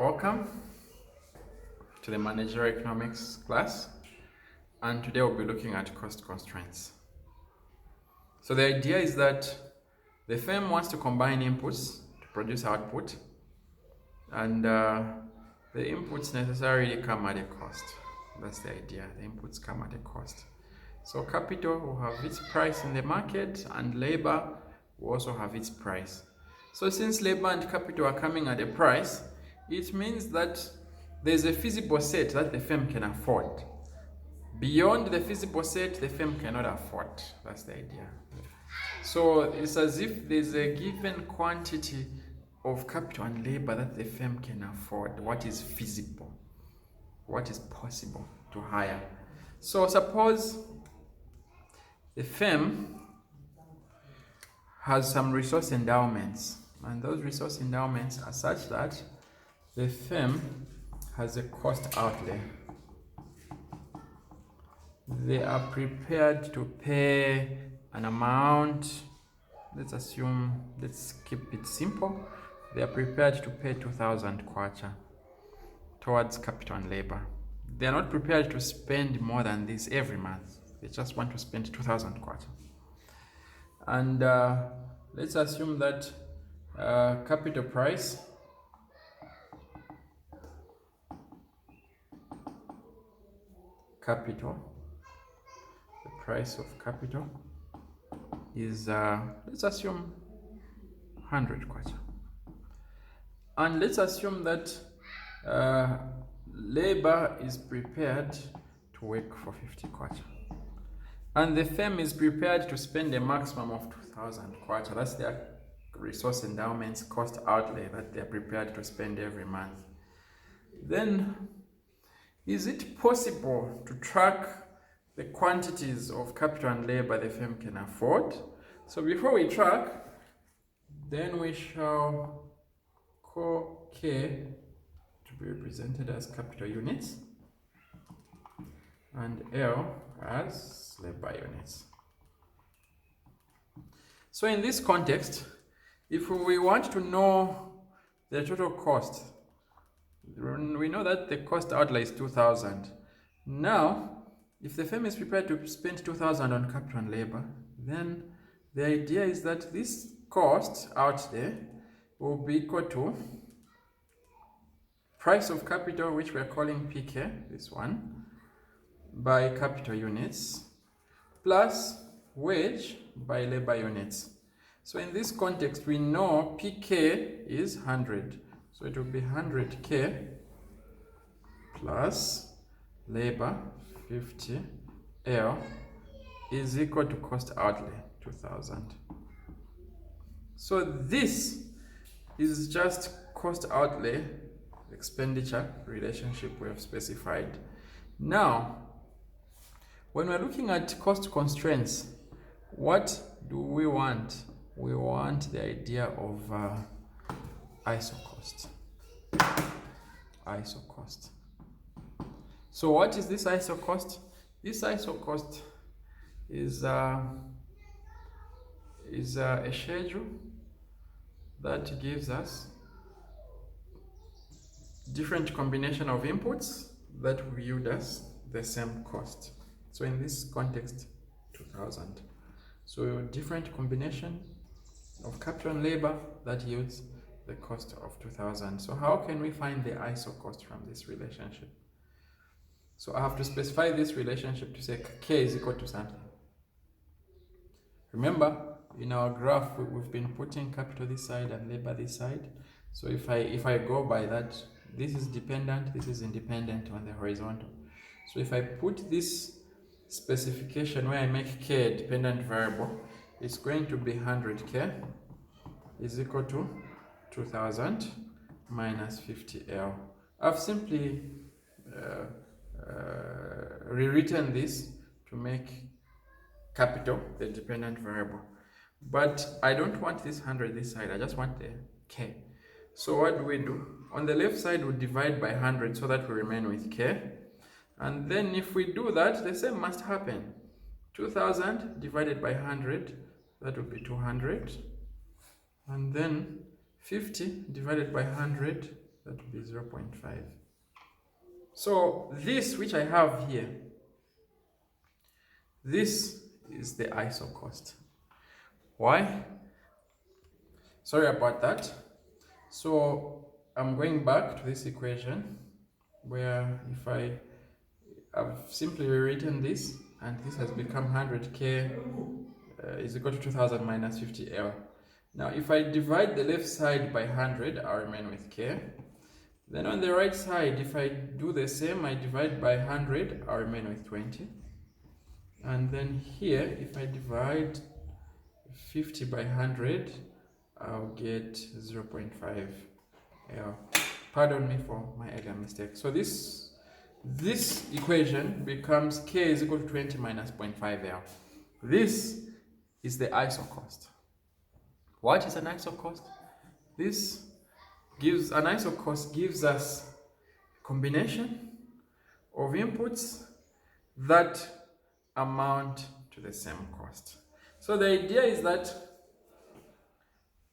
Welcome to the Managerial Economics class, and today we'll be looking at cost constraints. So the idea is that the firm wants to combine inputs to produce output, and the inputs necessarily come at a cost. That's the idea. The inputs come at a cost. So capital will have its price in the market, and labor will also have its price. So since labor and capital are coming at a price, it means that there's a feasible set that the firm can afford. Beyond the feasible set, the firm cannot afford. That's the idea. So it's as if there's a given quantity of capital and labor that the firm can afford. What is feasible? What is possible to hire? So suppose the firm has some resource endowments, and those resource endowments are such that the firm has a cost outlay. They are prepared to pay an amount. Let's keep it simple. They are prepared to pay 2,000 kwacha towards capital and labor. They are not prepared to spend more than this every month. They just want to spend 2,000 kwacha. And let's assume that capital price the price of capital is let's assume 100 kwacha, and let's assume that labor is prepared to work for 50 kwacha, and the firm is prepared to spend a maximum of 2,000 kwacha. That's their resource endowments cost outlay that they're prepared to spend every month. Then is it possible to track the quantities of capital and labor the firm can afford? So before we track, then we shall call K to be represented as capital units and L as labor units. So in this context, if we want to know the total cost, we know that the cost outlay is 2,000. Now, if the firm is prepared to spend 2,000 on capital and labor, then the idea is that this cost out there will be equal to price of capital, which we are calling PK, this one, by capital units, plus wage by labor units. So in this context, we know PK is 100. So it will be 100K plus labor 50L is equal to cost outlay 2,000. So this is just cost outlay expenditure relationship we have specified. Now, when we're looking at cost constraints, what do we want? We want the idea of isocost. So what is this isocost? This isocost is a schedule that gives us different combination of inputs that we yield us the same cost. So in this context, 2,000. So different combination of capital and labor that yields the cost of 2,000. So how can we find the iso cost from this relationship? So I have to specify this relationship to say K is equal to something. Remember, in our graph, we've been putting capital this side and labor this side. So if I go by that, this is dependent, this is independent on the horizontal. So if I put this specification where I make K a dependent variable, it's going to be 100K is equal to 2,000 minus 50L. I've simply rewritten this to make capital the dependent variable. But I don't want this 100 this side, I just want the K. So what do? On the left side, we divide by 100 so that we remain with K. And then if we do that, the same must happen. 2,000 divided by 100, that would be 200. And then 50 divided by 100 that would be 0.5. So this which I have here, this is the isocost. Why? Sorry about that. So I'm going back to this equation where if I've simply rewritten this, and this has become 100k is equal to 2000 minus 50L. Now if I divide the left side by 100, I'll remain with k. Then on the right side, if I do the same, I divide by 100, I'll remain with 20. And then here, if I divide 50 by 100, I'll get 0.5 L. Pardon me for my earlier mistake. So this equation becomes k is equal to 20 minus 0.5 L. This is the isocost. What is an isocost? An isocost gives us a combination of inputs that amount to the same cost. So the idea is that,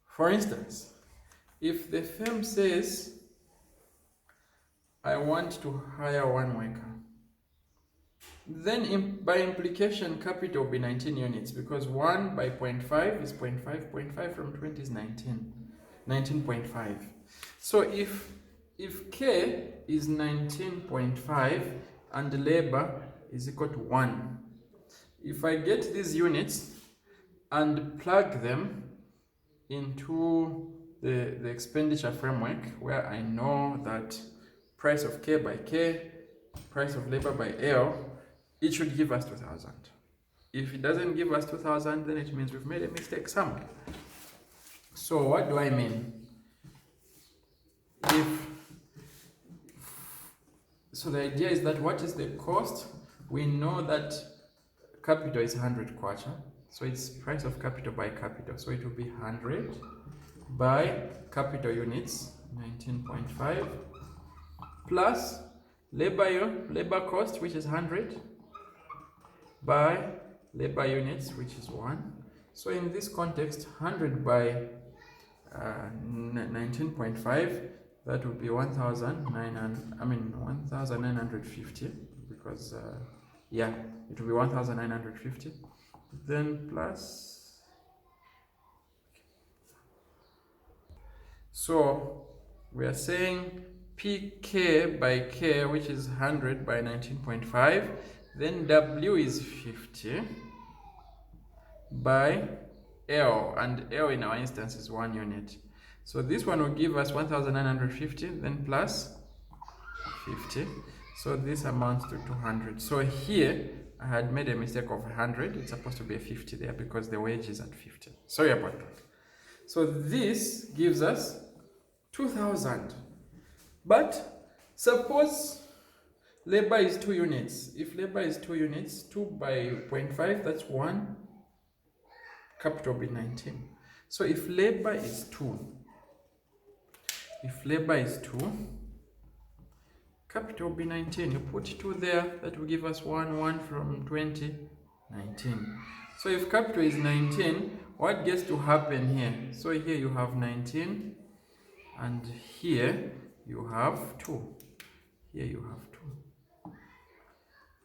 for instance, if the firm says, I want to hire one worker, then by implication, capital will be 19 units, because 1 by 0.5 is 0.5, 0.5 from 20 is 19, 19.5. So if K is 19.5 and labor is equal to 1, if I get these units and plug them into the expenditure framework, where I know that price of K by K, price of labor by L, it should give us 2000. If it doesn't give us 2000, then it means we've made a mistake somewhere. So what do I mean? So the idea is that what is the cost? We know that capital is 100 kwacha, so it's price of capital by capital. So it will be 100 by capital units, 19.5, plus labor cost, which is 100, by labor units, which is 1. So in this context, 100 by 19.5, that would be 1950, because yeah, it will be 1950. Then plus, so we are saying PK by K, which is 100 by 19.5, then W is 50 by L, and L in our instance is 1 unit. So this one will give us 1950, then plus 50. So this amounts to 200. So here I had made a mistake of 100. It's supposed to be a 50 there because the wage is at 50. Sorry about that. So this gives us 2000. But suppose labor is 2 units. If labor is 2 units, 2 by 0.5, that's 1. Capital will be 19. So if labor is 2, capital will be 19. You put 2 there, that will give us 1 from 20, 19. So if capital is 19, what gets to happen here? So here you have 19, and here you have 2. Here you have 2.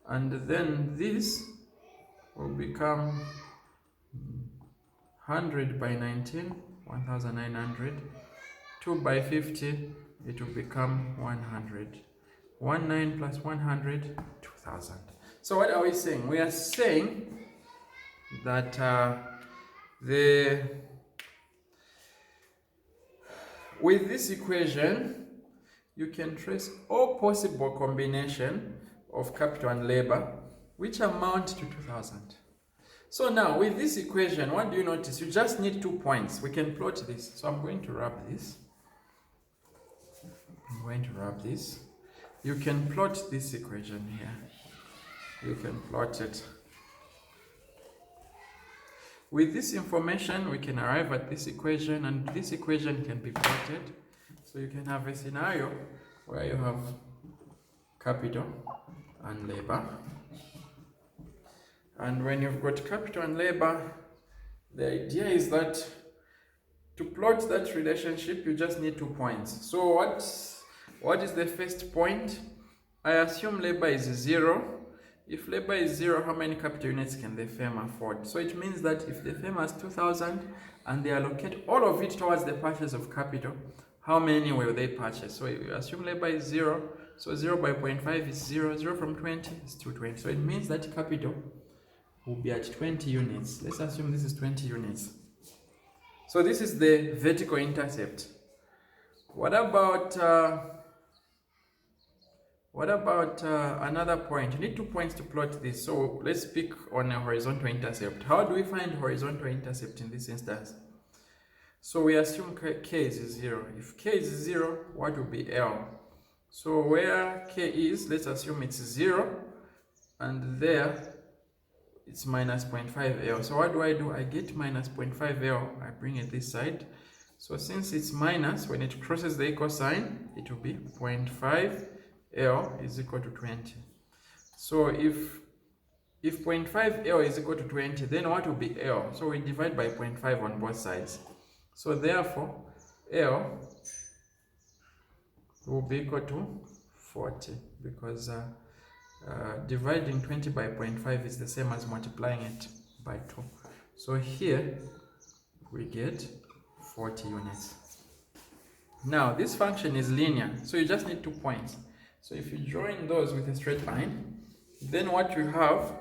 And then this will become 100 by 19, 1900. 2 by 50, it will become 100. 19 plus 100, 2000. So what are we saying? We are saying that with this equation, you can trace all possible combination of capital and labor, which amount to 2000. So now, with this equation, what do you notice? You just need 2 points. We can plot this. So I'm going to rub this. You can plot this equation here. You can plot it. With this information, we can arrive at this equation, and this equation can be plotted. So you can have a scenario where you have capital and labor. And when you've got capital and labor, the idea is that to plot that relationship, you just need 2 points. So What is the first point? I assume labor is 0. If labor is 0, how many capital units can the firm afford? So it means that if the firm has 2,000 and they allocate all of it towards the purchase of capital, how many will they purchase? So you assume labor is 0. So 0 by 0.5 is 0. 0 from 20 is 220. So it means that capital will be at 20 units. Let's assume this is 20 units. So this is the vertical intercept. What about another point? You need 2 points to plot this. So let's pick on a horizontal intercept. How do we find horizontal intercept in this instance? So we assume k is 0. If k is 0, what will be L? So where k is, let's assume it's 0, and there it's minus 0.5 L. So what do? I get minus 0.5 L. I bring it this side. So since it's minus, when it crosses the equal sign, it will be 0.5 L is equal to 20. So if 0.5 L is equal to 20, then what will be L? So we divide by 0.5 on both sides. So therefore, L will be equal to 40, because dividing 20 by 0.5 is the same as multiplying it by 2. So here we get 40 units. Now this function is linear, so you just need 2 points. So if you join those with a straight line, then what you have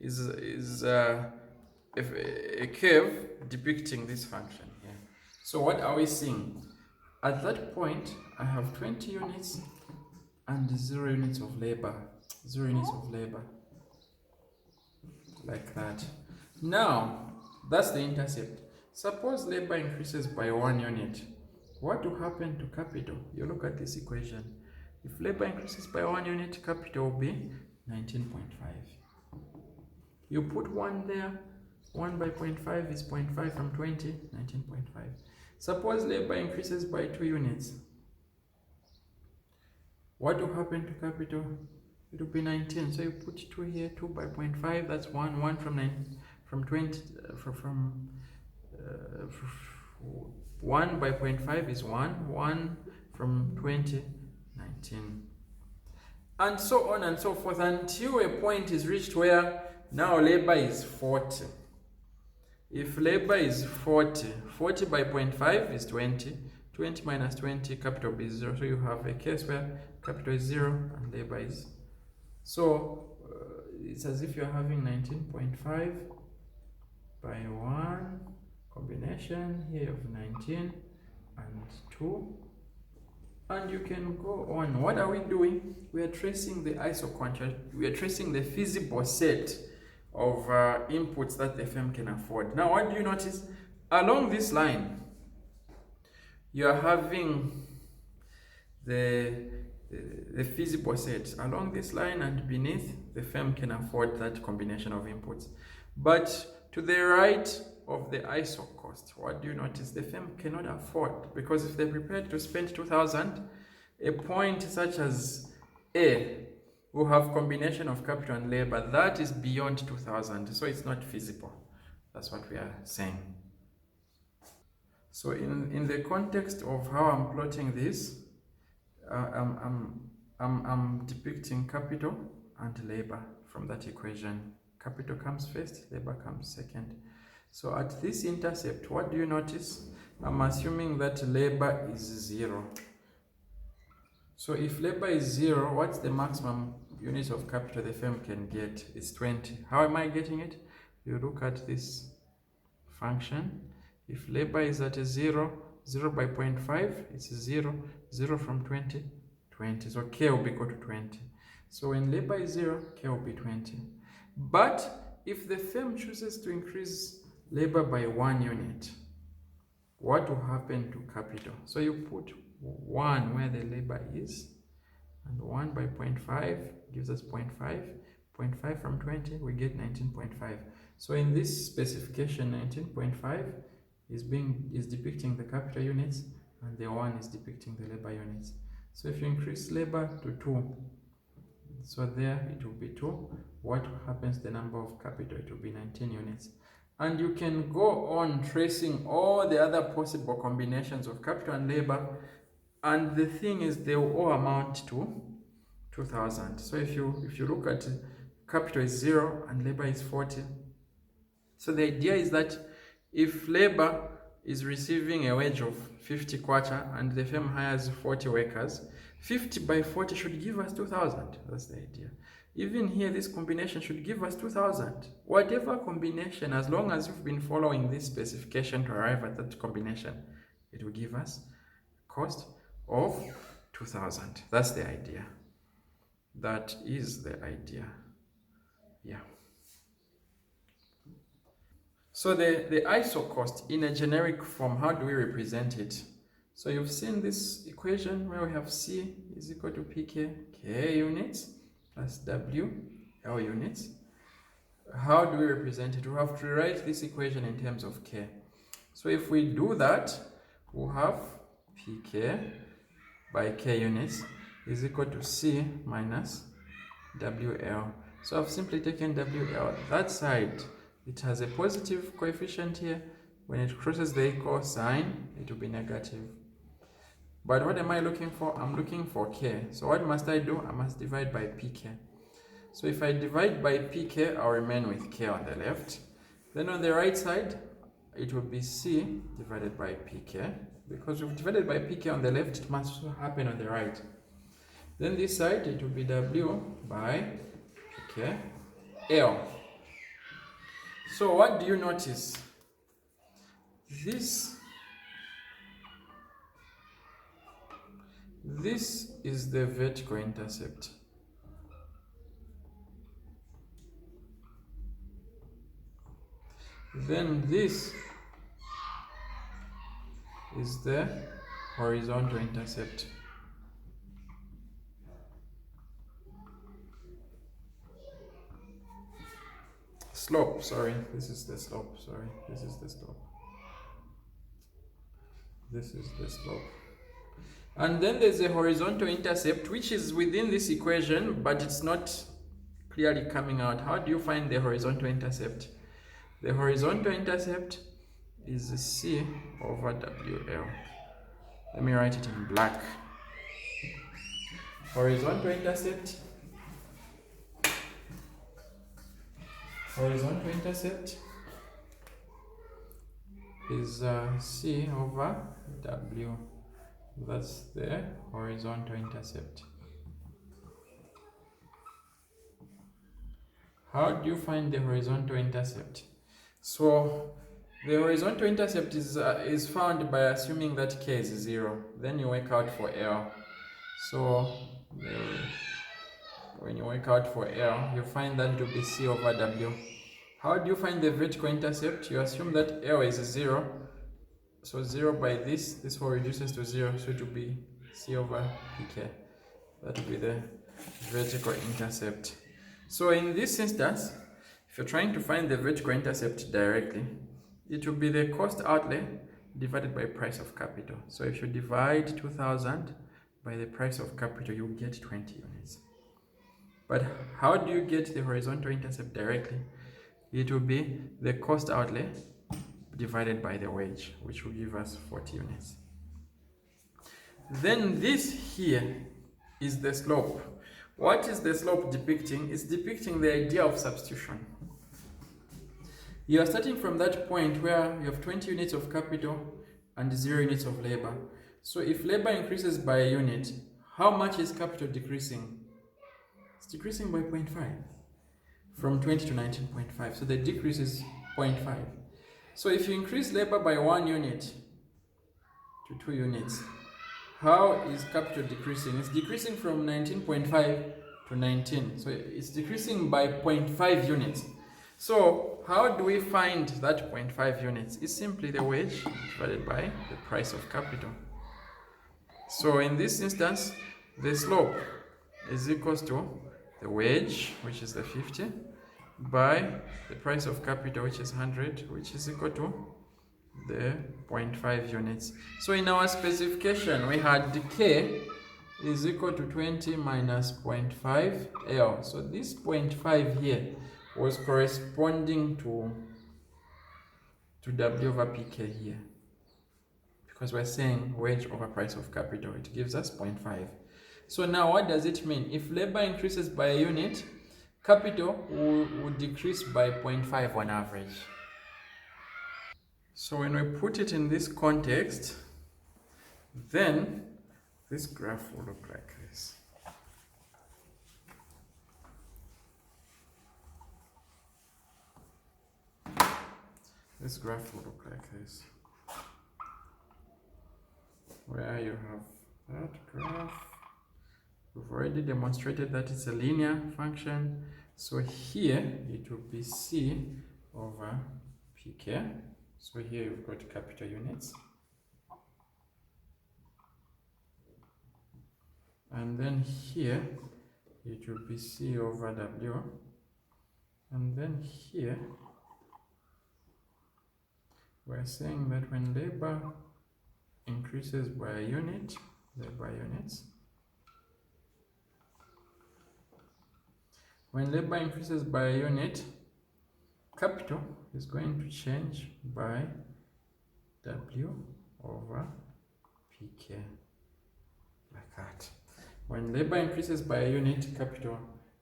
is a curve depicting this function here. So what are we seeing? At that point, I have 20 units and 0 units of labor. 0 units of labor. Like that. Now, that's the intercept. Suppose labor increases by 1 unit. What will happen to capital? You look at this equation. If labor increases by 1 unit, capital will be 19.5. You put 1 there. 1 by 0.5 is 0.5 from 20, 19.5. Suppose labor increases by 2 units. What will happen to capital? It will be 19. So you put 2 here, 2 by 0.5, that's 1. 1 from 20, 1 by 0.5 is 1. 1 from 20, 19. And so on and so forth until a point is reached where now labor is 40. If labor is 40, 40 by 0.5 is 20. 20 minus 20, capital will be 0. So you have a case where capital is 0 and labor is. So it's as if you're having 19.5 by 1 combination here of 19 and 2. And you can go on. What are we doing? We are tracing the iso-quant. We are tracing the feasible set of inputs that the firm can afford. Now, what do you notice? Along this line, you are having the feasible set. Along this line and beneath, the firm can afford that combination of inputs. But to the right of the iso cost, what do you notice? The firm cannot afford, because if they're prepared to spend 2,000, a point such as A will have combination of capital and labor that is beyond 2,000, so it's not feasible. That's what we are saying. So in the context of how I'm plotting this, I'm depicting capital and labor from that equation. Capital comes first, labor comes second. So at this intercept, what do you notice? I'm assuming that labor is 0. So if labor is 0, what's the maximum units of capital the firm can get? It's 20. How am I getting it? You look at this function. If labor is at 0, 0 by 0.5, it's 0. 0 from 20, 20. So K will be equal to 20. So when labor is 0, K will be 20. But if the firm chooses to increase labor by 1 unit, what will happen to capital? So you put 1 where the labor is, and 1 by 0.5 gives us 0.5. 0.5 from 20, we get 19.5. So in this specification, 19.5 is depicting the capital units, and the 1 is depicting the labor units. So if you increase labor to 2, so there it will be 2. What happens to the number of capital? It will be 19 units. And you can go on tracing all the other possible combinations of capital and labor And the thing is, they will all amount to 2,000. So if you look at capital is 0 and labor is 40. So the idea is that if labor is receiving a wage of 50 kwacha and the firm hires 40 workers, 50 by 40 should give us 2,000. That's the idea. Even here, this combination should give us 2,000. Whatever combination, as long as you've been following this specification to arrive at that combination, it will give us a cost of 2,000. That's the idea. That is the idea. Yeah. So the iso cost in a generic form, how do we represent it? So you've seen this equation where we have C is equal to PK, K units plus W, L units. How do we represent it? We have to rewrite this equation in terms of K. So if we do that, we'll have PK by K units is equal to C minus WL. So I've simply taken WL. That side, it has a positive coefficient here. When it crosses the equal sign, it will be negative. But what am I looking for? I'm looking for K. So what must I do? I must divide by PK. So if I divide by PK, I'll remain with K on the left. Then on the right side, it will be C divided by PK. Because we've divided by PK on the left, it must also happen on the right. Then this side, it will be W by PK L. So what do you notice? This is the vertical intercept. Then this is the horizontal intercept. Slope, sorry, this is the slope, sorry, this is the slope. This is the slope. And then there's a horizontal intercept, which is within this equation, but it's not clearly coming out. How do you find the horizontal intercept? The horizontal intercept is C over WL. Let me write it in black. Horizontal intercept is C over W. That's the horizontal intercept. How do you find the horizontal intercept? So the horizontal intercept is found by assuming that K is 0. Then you work out for L. So when you work out for L, you find that to be C over W. How do you find the vertical intercept? You assume that L is 0. So 0 by this whole reduces to 0, so it will be C over PK. That will be the vertical intercept. So in this instance, if you're trying to find the vertical intercept directly, it will be the cost outlay divided by price of capital. So if you divide 2,000 by the price of capital, you'll get 20 units. But how do you get the horizontal intercept directly? It will be the cost outlay divided by the wage, which will give us 40 units. Then this here is the slope. What is the slope depicting? It's depicting the idea of substitution. You are starting from that point where you have 20 units of capital and 0 units of labor. So if labor increases by a unit, how much is capital decreasing? It's decreasing by 0.5 from 20 to 19.5. So the decrease is 0.5. So if you increase labor by 1 unit to 2 units, how is capital decreasing? It's decreasing from 19.5 to 19. So it's decreasing by 0.5 units. So how do we find that 0.5 units? It's simply the wage divided by the price of capital. So in this instance, the slope is equals to the wage, which is the 50, by the price of capital, which is 100, which is equal to the 0.5 units. So in our specification, we had K is equal to 20 minus 0.5 L. So this 0.5 here was corresponding to W over PK here. because we're saying wage over price of capital. It gives us 0.5. So now what does it mean? If labor increases by a unit, capital will decrease by 0.5 on average. So when we put it in this context, then this graph will look like this. This graph will look like this, where you have that graph. We've already demonstrated that it's a linear function. So here it will be C over PK. So here you've got capital units. And then here it will be C over W. And then here we're saying that when labor increases by a unit, labor units, when labor increases by a unit, capital is going to change by W over PK, like that. When labor increases by a unit, capital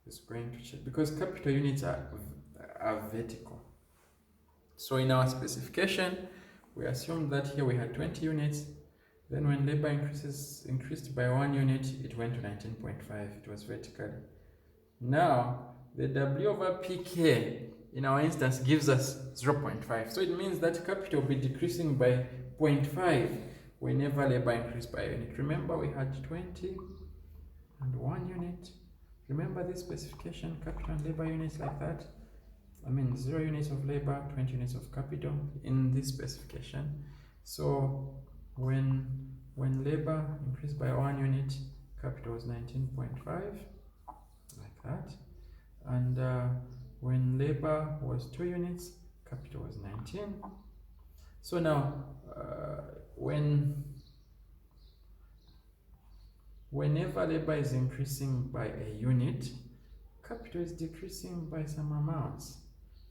is going to change, because capital units are vertical. So in our specification, we assume that here we had 20 units. Then when labor increased by 1 unit, it went to 19.5. It was vertical. Now, the W over PK in our instance gives us 0.5. So it means that capital will be decreasing by 0.5 whenever labor increased by a unit. Remember, we had 20 and 1 unit. Remember this specification, capital and labor units like that? I mean 0 units of labor, 20 units of capital in this specification. So when labor increased by 1 unit, capital was 19.5, like that. And when labor was 2 units, capital was 19. So now whenever labor is increasing by a unit, capital is decreasing by some amounts.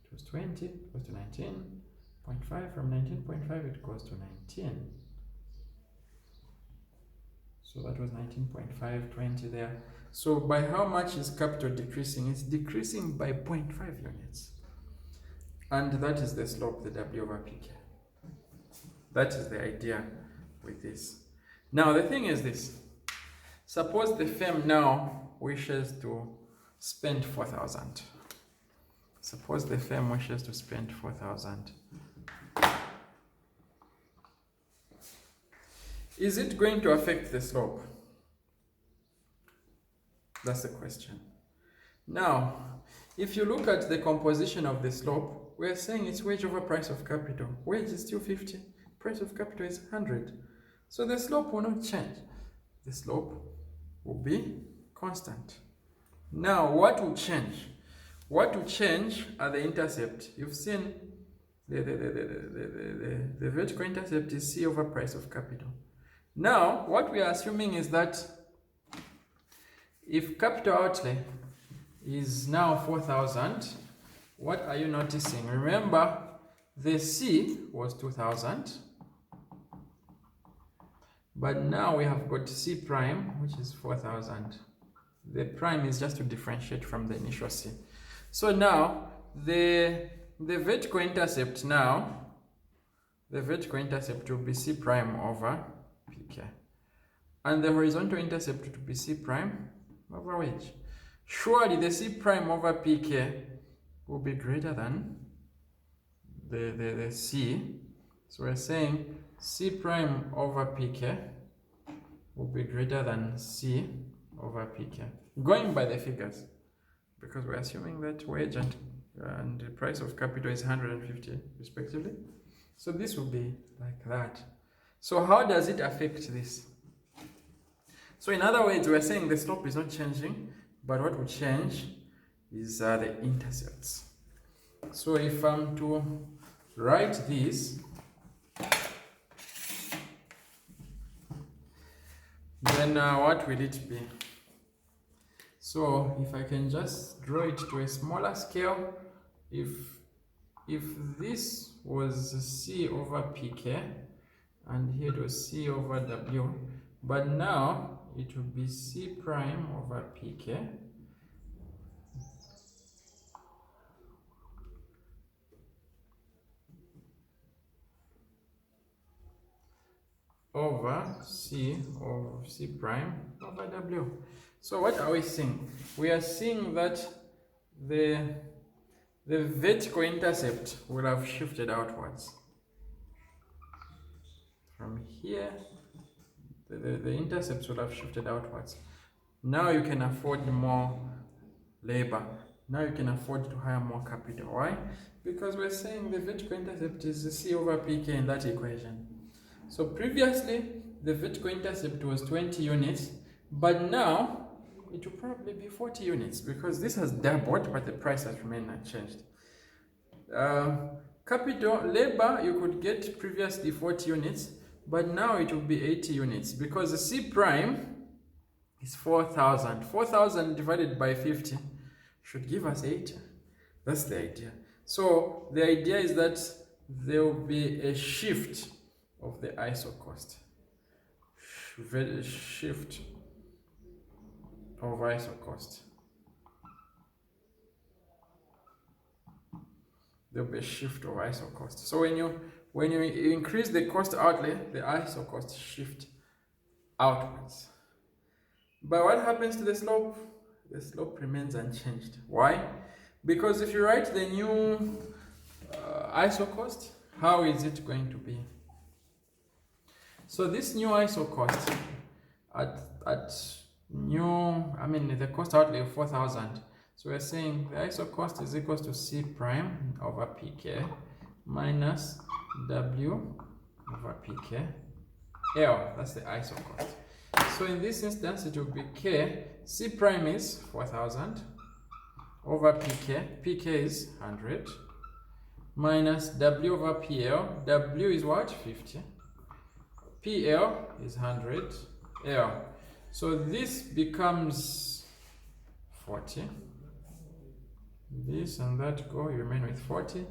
It was 20, it goes to 19.5. From 19.5, it goes to 19. So that was 19.5, 20 there. So by how much is capital decreasing? It's decreasing by 0.5 units. And that is the slope, the W over PK. That is the idea with this. Now the thing is this. Suppose the firm now wishes to spend 4,000. Suppose the firm wishes to spend 4,000. Is it going to affect the slope? That's the question. Now, if you look at the composition of the slope, we're saying it's wage over price of capital. Wage is still 50, price of capital is 100. So the slope will not change. The slope will be constant. Now, what will change? What will change are the intercept. You've seen the vertical intercept is C over price of capital. Now, what we are assuming is that if capital outlay is now 4,000, what are you noticing? Remember, the C was 2,000, but now we have got C prime, which is 4,000. The prime is just to differentiate from the initial C. So now, the vertical intercept now, the vertical intercept will be C prime over PK. And the horizontal intercept will be C prime over wage. Surely the C prime over PK will be greater than the C. So we're saying C prime over PK will be greater than C over PK. Going by the figures, because we're assuming that wage and the price of capital is 150 respectively. So this will be like that. So how does it affect this? So in other words, we're saying the slope is not changing, but what will change is the intercepts. So if I'm to write this, then what will it be? So if I can just draw it to a smaller scale, if this was C over PK and here it was C over W, but now it will be C prime over PK over C prime over W. So what are we seeing? We are seeing that the vertical intercept will have shifted outwards. From here, the intercepts will have shifted outwards. Now you can afford more labor. Now you can afford to hire more capital. Why? Because we're saying the vertical intercept is C over PK in that equation. So previously, the vertical intercept was 20 units, but now it will probably be 40 units because this has doubled, but the price has remained unchanged. Capital labor, you could get previously 40 units, but now it will be 80 units because the C prime is 4,000. 4,000 divided by 50 should give us 80. That's the idea. So the idea is that there will be a shift of the isocost. Shift of isocost. There will be a shift of isocost. So when you increase the cost outlay, the isocost shift outwards. But what happens to the slope? The slope remains unchanged. Why? Because if you write the new isocost, how is it going to be? So this new isocost the cost outlay of 4,000. So we're saying the isocost is equals to C prime over PK minus W over PK L. That's the isocost. So in this instance, it will be K. C prime is 4,000 over PK. PK is 100 minus W over PL. W is what? 50. PL is 100 L. So this becomes 40. This and that go, you remain with 40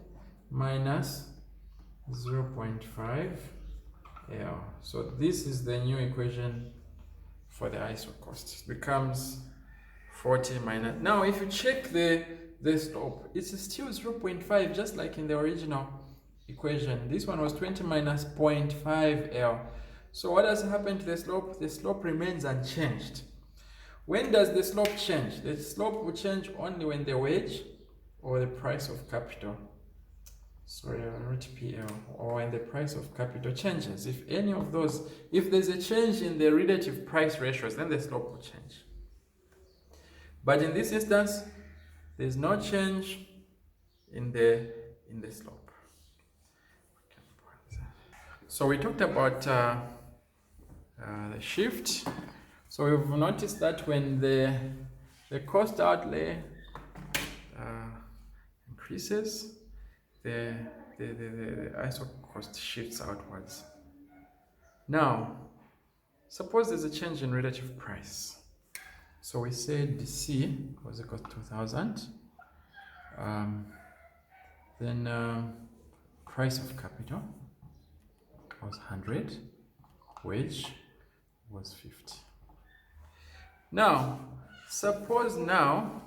minus 0.5 L. So this is the new equation for the isocost. It becomes 40 minus. Now if you check the slope, it's still 0.5, just like in the original equation. This one was 20 minus 0.5 L. So what has happened to the slope? The slope remains unchanged. When does the slope change? The slope will change only when the wage or the price of capital, sorry, I wrote PL, or when the price of capital changes. If any of those, if there's a change in the relative price ratios, then the slope will change. But in this instance, there's no change in the slope. So we talked about the shift. So we've noticed that when the cost outlay increases, the isocost shifts outwards. Now, suppose there's a change in relative price. So we said C was equal to 2,000. Then price of capital was 100. Wage was 50. Now, suppose now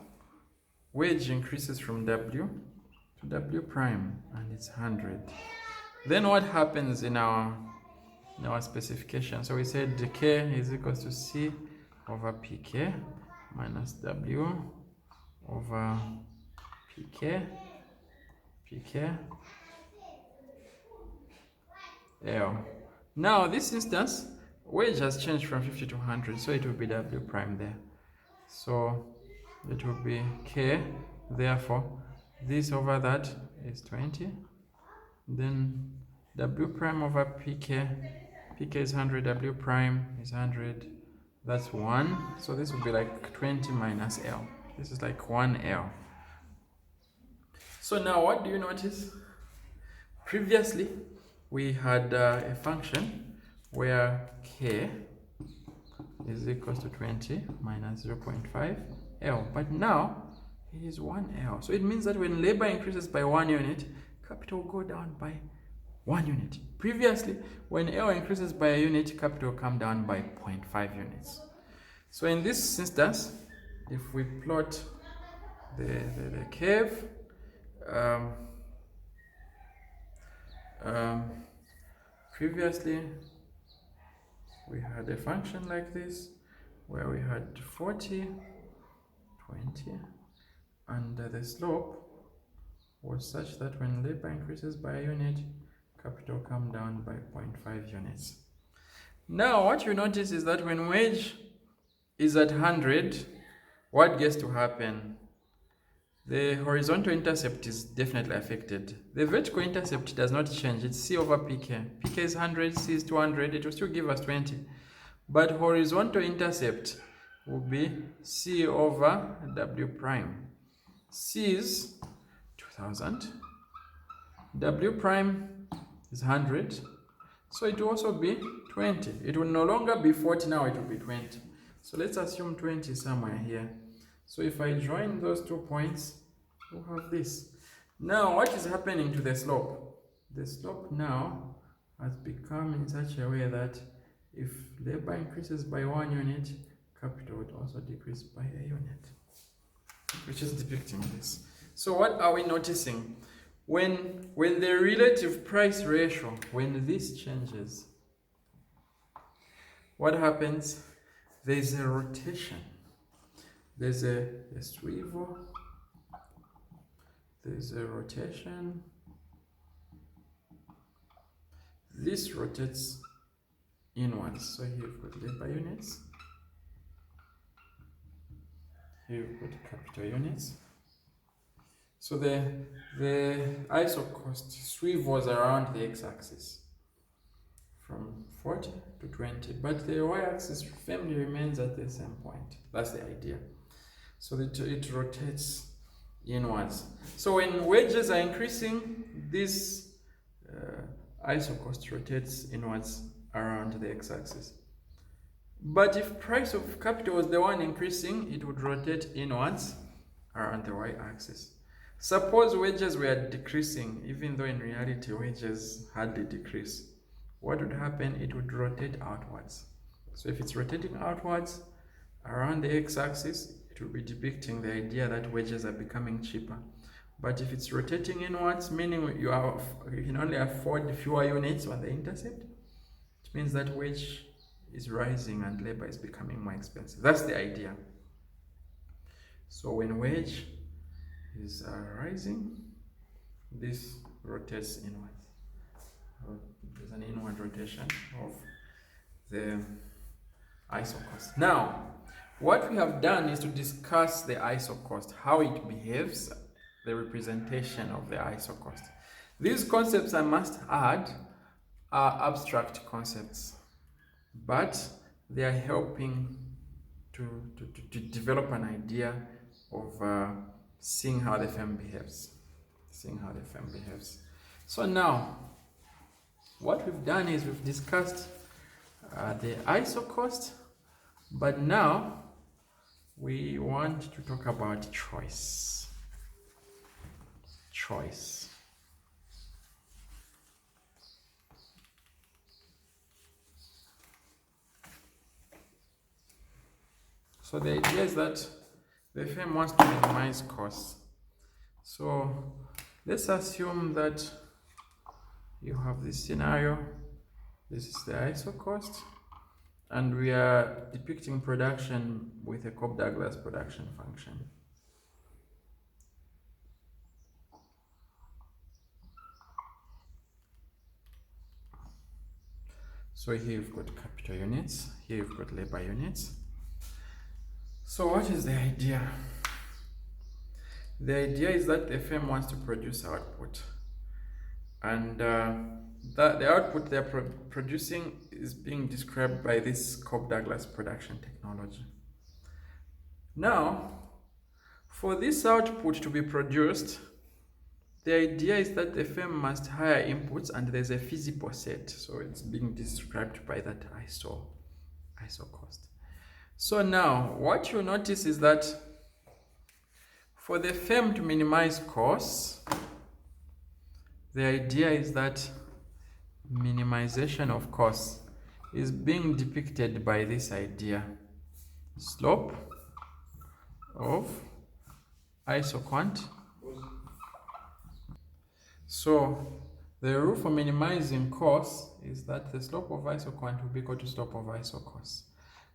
wage increases from W to W prime and it's 100. Then what happens in our specification? So we said K is equals to C over PK minus W over PK L. Now this instance, wage has changed from 50 to 100, so it will be W prime there. So it will be K, therefore this over that is 20. Then W prime over PK. PK is 100, W prime is 100. That's 1. So this will be like 20 minus L. This is like 1 L. So now what do you notice? Previously, we had a function where K is equals to 20 minus 0.5 L. But now it is 1 L. So it means that when labor increases by 1 unit, capital will go down by 1 unit. Previously, when L increases by a unit, capital come down by 0.5 units. So in this instance, if we plot the curve, previously we had a function like this where we had 40, 20, and the slope was such that when labor increases by a unit, capital come down by 0.5 units. Now what you notice is that when wage is at 100, what gets to happen? The horizontal intercept is definitely affected. The vertical intercept does not change. It's C over PK. PK is 100, C is 200. It will still give us 20. But horizontal intercept will be C over W prime. C is 2000. W prime is 100. So it will also be 20. It will no longer be 40, now it will be 20. So let's assume 20 somewhere here. So if I join those 2 points, we'll have this. Now, what is happening to the slope? The slope now has become in such a way that if labor increases by 1 unit, capital would also decrease by a unit, which is depicting this. So what are we noticing? When the relative price ratio, when this changes, what happens? There's a rotation. There's a swivel. There's a rotation. This rotates inwards. So here you've got labor units. Here you've got capital units. So the isocost swivels around the x-axis from 40 to 20, but the y-axis firmly remains at the same point. That's the idea. So it rotates inwards. So when wages are increasing, this isocost rotates inwards around the x-axis. But if price of capital was the one increasing, it would rotate inwards around the y-axis. Suppose wages were decreasing, even though in reality wages hardly decrease. What would happen? It would rotate outwards. So if it's rotating outwards around the x-axis, it will be depicting the idea that wages are becoming cheaper. But if it's rotating inwards, meaning you can only afford fewer units on the intercept, it means that wage is rising and labor is becoming more expensive. That's the idea. So when wage is rising, this rotates inwards. There's an inward rotation of the isocost. Now, what we have done is to discuss the isocost, how it behaves, the representation of the isocost. These concepts, I must add, are abstract concepts, but they are helping to develop an idea of seeing how the firm behaves. So now, what we've done is we've discussed the isocost, but now we want to talk about choice. So the idea is that the firm wants to minimize costs. So let's assume that you have this scenario. This is the isocost, and we are depicting production with a Cobb-Douglas production function. So here you've got capital units, here you've got labor units. So what is the idea? The idea is that the firm wants to produce output, and the output they're producing is being described by this Cobb-Douglas production technology. Now, for this output to be produced, the idea is that the firm must hire inputs, and there's a feasible set. So it's being described by that isocost. So now, what you notice is that for the firm to minimize costs, the idea is that minimization of costs is being depicted by this idea: slope of isoquant. So the rule for minimizing costs is that the slope of isoquant will be equal to slope of isocosts.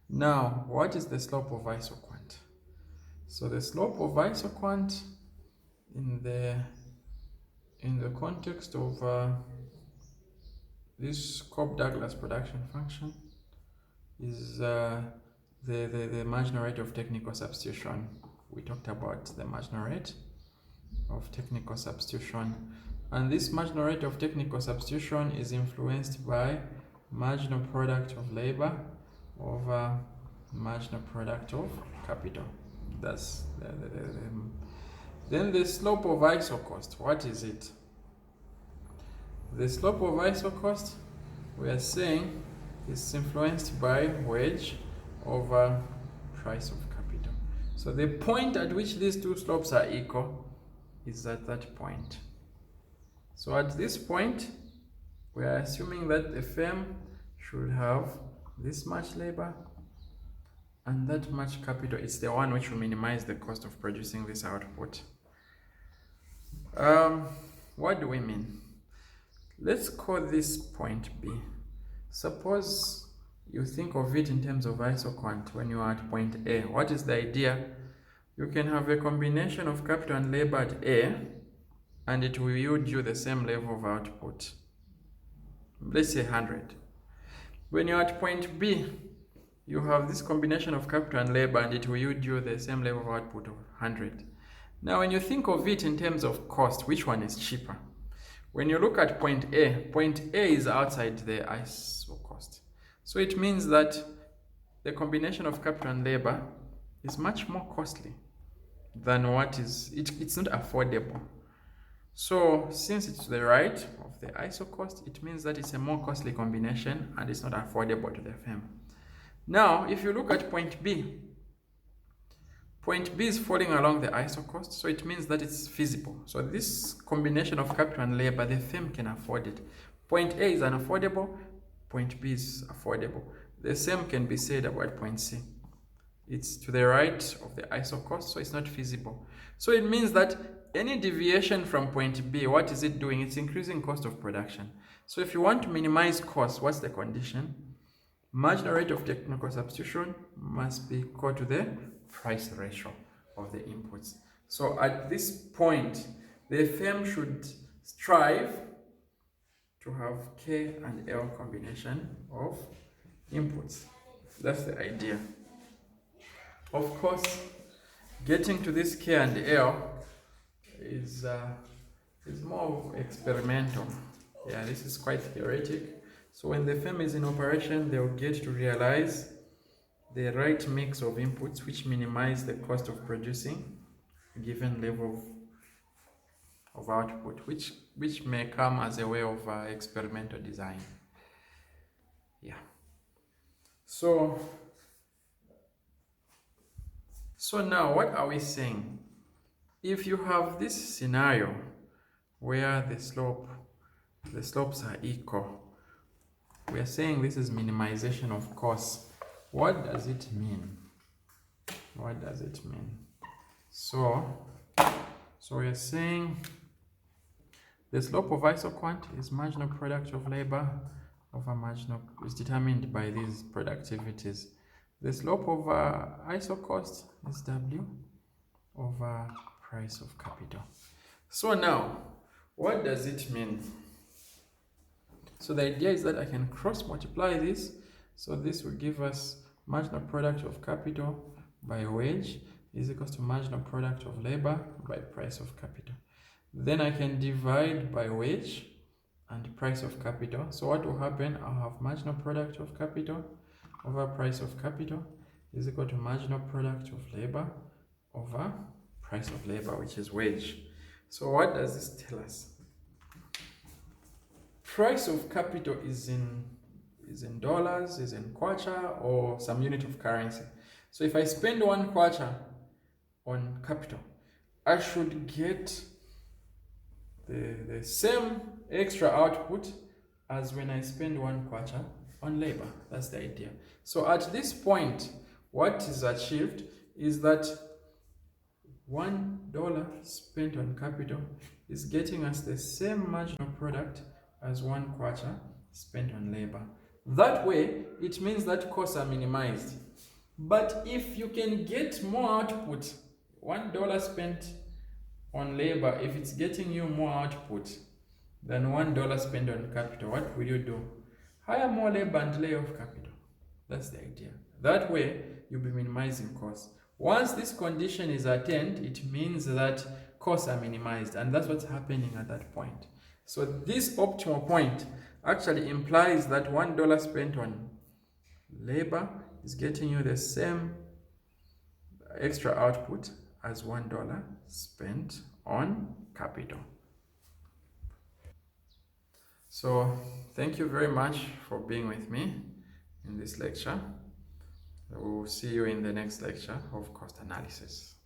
Now, what is the slope of isoquant? So the slope of isoquant in the context of this Cobb-Douglas production function is the marginal rate of technical substitution. We talked about the marginal rate of technical substitution, and this marginal rate of technical substitution is influenced by marginal product of labor over marginal product of capital. That's then the slope of isocost. What is it? The slope of isocost, we are saying, is influenced by wage over price of capital. So the point at which these two slopes are equal is at that point. So at this point, we are assuming that the firm should have this much labor and that much capital. It's the one which will minimize the cost of producing this output. What do we mean? Let's call this point B. Suppose you think of it in terms of isoquant when you are at point A. What is the idea? You can have a combination of capital and labor at A, and it will yield you the same level of output. Let's say 100. When you're at point B, you have this combination of capital and labor, and it will yield you the same level of output of 100. Now, when you think of it in terms of cost, which one is cheaper? When you look at point A is outside the iso cost. So it means that the combination of capital and labor is much more costly than what is, it's not affordable. So since it's to the right of the iso cost, it means that it's a more costly combination and it's not affordable to the firm. Now, if you look at point B is falling along the iso cost, so it means that it's feasible. So this combination of capital and labor, the firm can afford it. Point A is unaffordable, point B is affordable. The same can be said about point C. It's to the right of the iso cost, so it's not feasible. So it means that any deviation from point B, what is it doing? It's increasing cost of production. So if you want to minimize costs, what's the condition? Marginal rate of technical substitution must be equal to the price ratio of the inputs. So at this point, the firm should strive to have K and L combination of inputs. That's the idea. Of course, getting to this K and L is more experimental. Yeah, this is quite theoretic. So when the firm is in operation, they'll get to realize the right mix of inputs which minimize the cost of producing a given level of output, which may come as a way of experimental design. Yeah. So now what are we saying? If you have this scenario where the slopes are equal, we are saying this is minimization of costs. What does it mean? What does it mean? So we are saying the slope of isoquant is marginal product of labor over marginal, is determined by these productivities. The slope of isocost is W over price of capital. So now, what does it mean? So the idea is that I can cross multiply this. So this will give us marginal product of capital by wage is equal to marginal product of labor by price of capital. Then I can divide by wage and price of capital. So what will happen? I'll have marginal product of capital over price of capital is equal to marginal product of labor over price of labor, which is wage. So what does this tell us? Price of capital is in dollars, is in kwacha, or some unit of currency. So if I spend 1 kwacha on capital, I should get the same extra output as when I spend 1/4 on labor. That's the idea. So at this point, what is achieved is that $1 spent on capital is getting us the same marginal product as 1/4 spent on labor. That way, it means that costs are minimized. But if you can get more output, $1 spent on labor, if it's getting you more output than $1 spent on capital, what will you do? Hire more labor and lay off capital. That's the idea. That way, you'll be minimizing costs. Once this condition is attained, it means that costs are minimized, and that's what's happening at that point. So this optimal point actually implies that $1 spent on labor is getting you the same extra output as $1 spent on capital. So thank you very much for being with me in this lecture. We will see you in the next lecture of cost analysis.